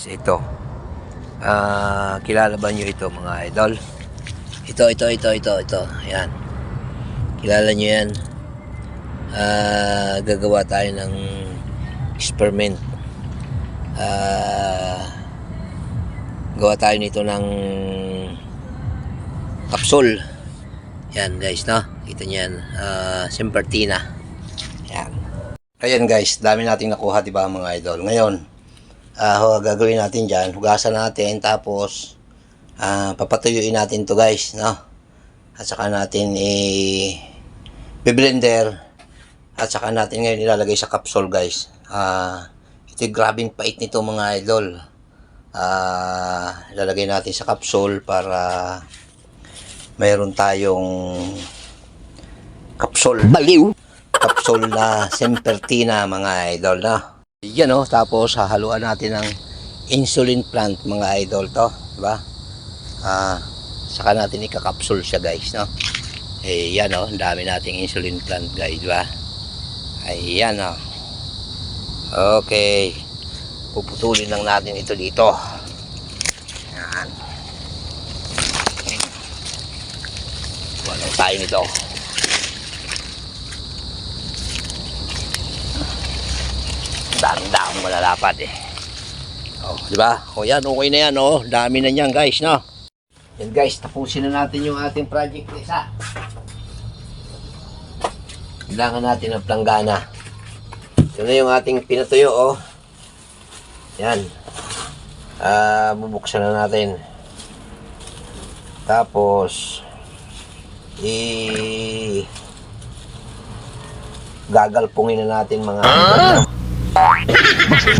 Ito. Kilala ba nyo ito mga idol? Ito. Ayan. Kilala nyo yan? Gagawa tayo ng experiment. Gawa tayo nito ng kapsul. Yan guys, no? Kita nyo yan. Sempertina. Yan. Ayan guys, dami nating nakuha, diba mga idol? Ngayon, gagawin natin dyan, hugasan natin, tapos papatuyuin natin to guys, no? At saka natin i-blender, at saka natin ngayon ilalagay sa capsule guys. Ito yung grabing pait nito mga idol. Ilalagay natin sa capsule para mayroon tayong capsule. Baliw! Capsule na Sempertina mga idol, no? Yan o, tapos hahaluan natin ng insulin plant mga idol to, diba? Saka natin ikakapsul siya guys, no? Yan o, ang dami nating insulin plant guys, diba? Ayan o. Okay. Puputulin lang natin ito dito. Yan. Wala tayo nito. Dami malalapat eh. Oh, di ba? Oh, yan, okay na yan, oh. Dami na niyan, guys, no? Yan, guys, tapusin na natin yung ating project isa. Kailangan natin ng planggana. Ito na yung ating pinatuyo, oh. Yan. Bubuksan na natin. Tapos gagalpungin na natin mga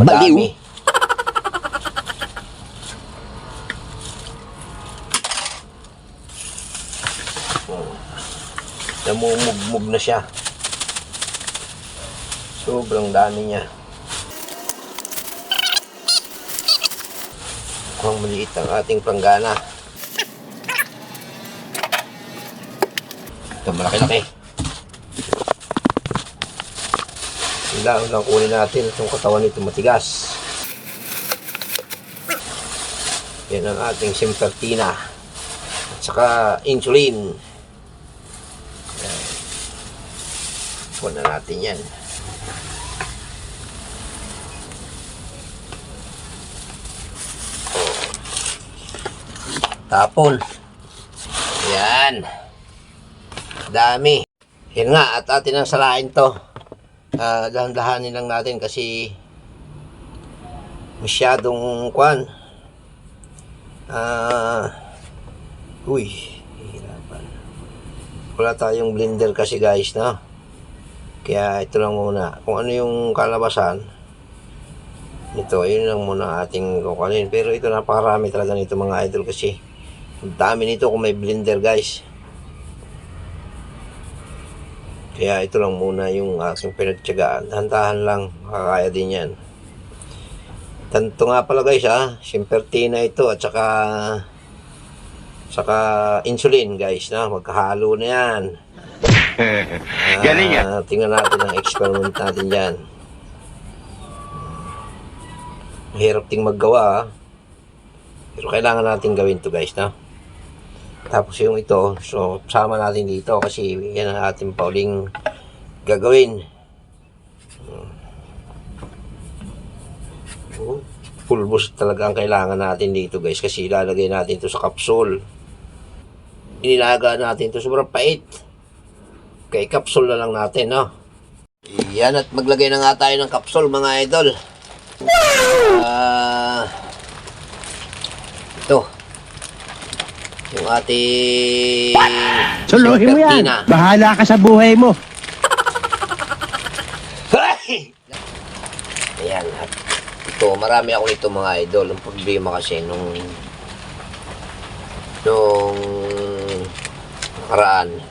madami. Namumugmug na siya. Sobrang dami niya. Mukhang maliit ang ating planggana. Ito malaki-laki. Kailangan lang kunin natin itong katawan nito matigas. Yan ang ating Sempertina at saka insulin. Yan. Kunin natin yan. Tapon. Yan. Dami. Yan nga, at atin ang salain to. Dahan-dahanin lang natin kasi masyadong kwan. Hirapan. Wala tayong blender kasi guys, no? Kaya ito lang muna. Kung ano yung kalabasan ito, yun lang muna ating kukunin. Pero ito napakarami talaga nito mga idol kasi ang dami nito kung may blender guys. Kaya ito lang muna yung aking pinagtyagaan. Dahan-dahan lang, makakaya din yan. Tanto nga pala guys Sempertina ito at saka insulin guys, na magkahalo na yan. Galing yan. Tingnan natin ang experiment natin dyan. Mahirap ting maggawa pero kailangan natin gawin to guys, na. Tapos yung ito, so sama natin dito kasi yan ang ating pauling gagawin. Full boost talaga ang kailangan natin dito guys kasi ilalagay natin ito sa capsule. Inilaga natin ito, sobrang pait. Okay, capsule na lang natin, no? Yan, at maglagay na nga tayo ng capsule mga idol. Ito yung ating Suluhin mo yan. Bahala ka sa buhay mo. Ayan. At ito, marami ako nito mga idol. Ang problema kasi nung nakaraan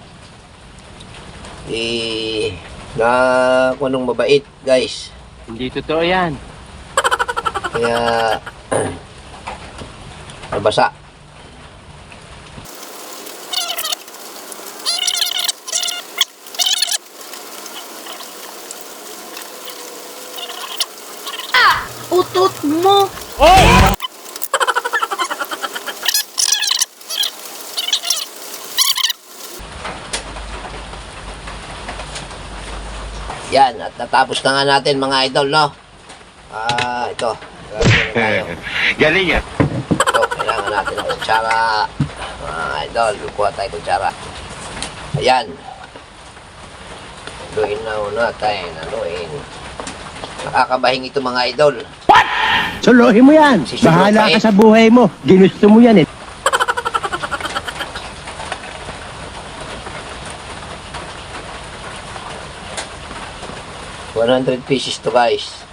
kung anong mabait guys. Hindi totoo yan. Kaya nabasa. Utot mo! Oh! Natapos na nga natin mga idol, no? Ito. Galing yan. Ito, kailangan natin ng kutsara. Mga idol, kuha tayo kutsara. Ayan. Haluin na natin, haluin. Nakakabahing ito mga idol. Suluhin mo yan. Bahala ka sa buhay mo. Ginusto mo yan eh. ₱100 to guys.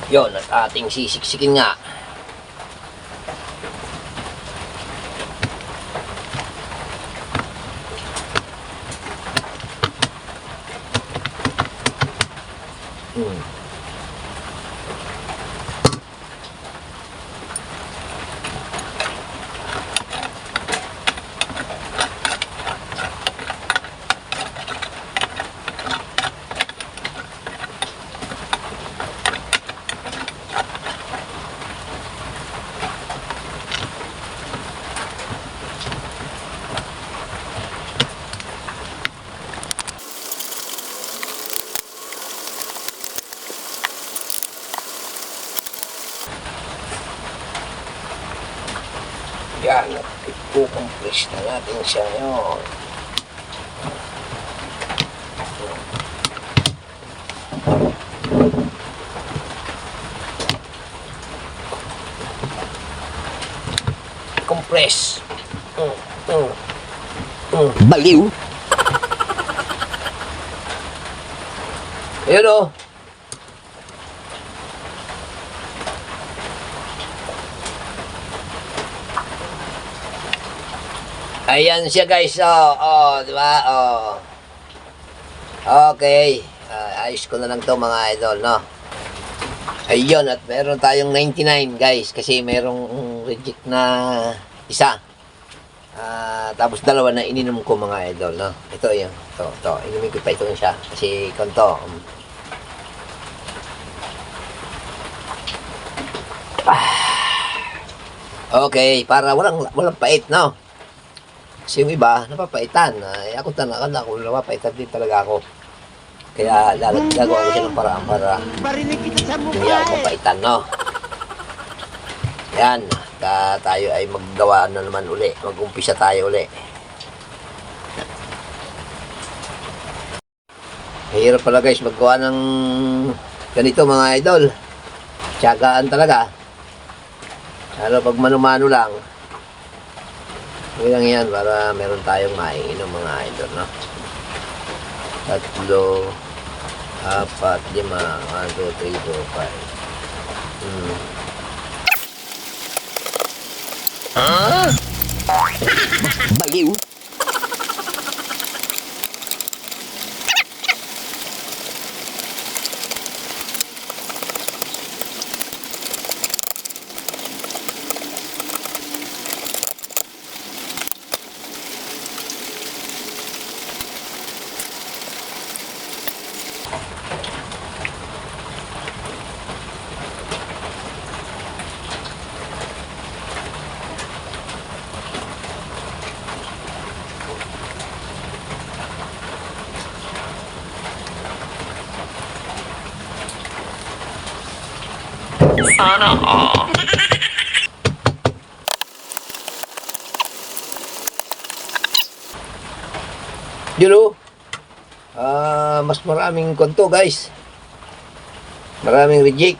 Yon, at ating sisiksikin nga. Yan, at i-compress na natin siya yun. Compress. Baliw. Ayun o. Ayan siya guys, di ba? Okay. Ayos ko na lang to mga idol, no? Ayun, at meron tayong 99 guys, kasi merong reject na isa. Tapos dalawa na ininom ko mga idol, no? Ito yun, ito. Inumin ko pa ito siya, kasi kanto. Okay, para walang pait, no? Kasi yung iba, napapaitan. Ako akala ko napapaitan din talaga ako. Kaya gagawa ko siya ng paraan para hindi ako mapaitan, no? Yan. Tayo ay maggawa na naman uli. Mag-umpisa tayo uli. Mahirap pala guys maggawa ng ganito mga idol. Tiyagaan talaga. Lalo pag mano-mano lang. Lang yan para meron tayong maiinom mga idol, no? 3, 4, 5, 1, 2, 3, 4, 5. Baliw. Sana all. Yun o. Mas maraming konto guys. Maraming reject.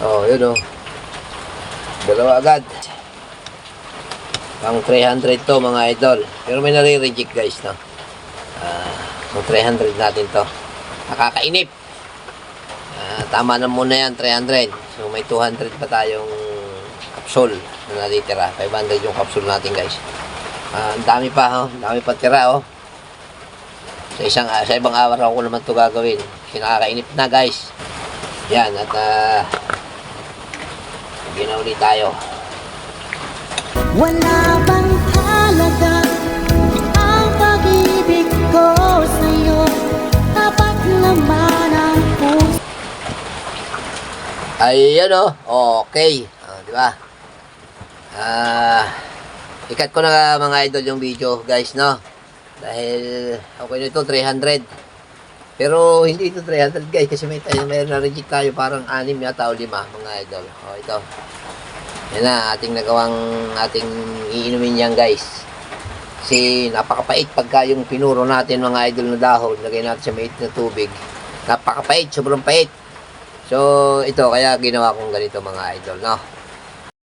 Yun o. Dalawa agad. Pang 300 to mga idol. Pero may nare-reject guys, no? Pang 300 natin to. Nakakainip. Tama na muna yan, 300. So may 200 pa tayong capsule na natitira. 500 yung capsule natin guys. Ang dami pa, oh. Ang dami pa tira, oh. Sa ibang araw ko naman to gagawin. Kasi nakakainip na guys. Yan, at ginauli tayo. Wala bang halaga ang pag-ibig ko sa'yo? Tapat naman ang puso. Ayan o. Okay. Di ba? Ikat ko na mga idol yung video guys, no? Dahil okay na ito, 300. Pero hindi ito 300 guys kasi may na-reject tayo parang 6 yata o 5 mga idol. O ito. Yan na, ating iinumin yan guys. Kasi napakapait pagka yung pinuro natin mga idol na dahon, lagay natin sa mait na tubig. Napakapait, sobrang pait. So ito, kaya ginawa kong ganito mga idol, no?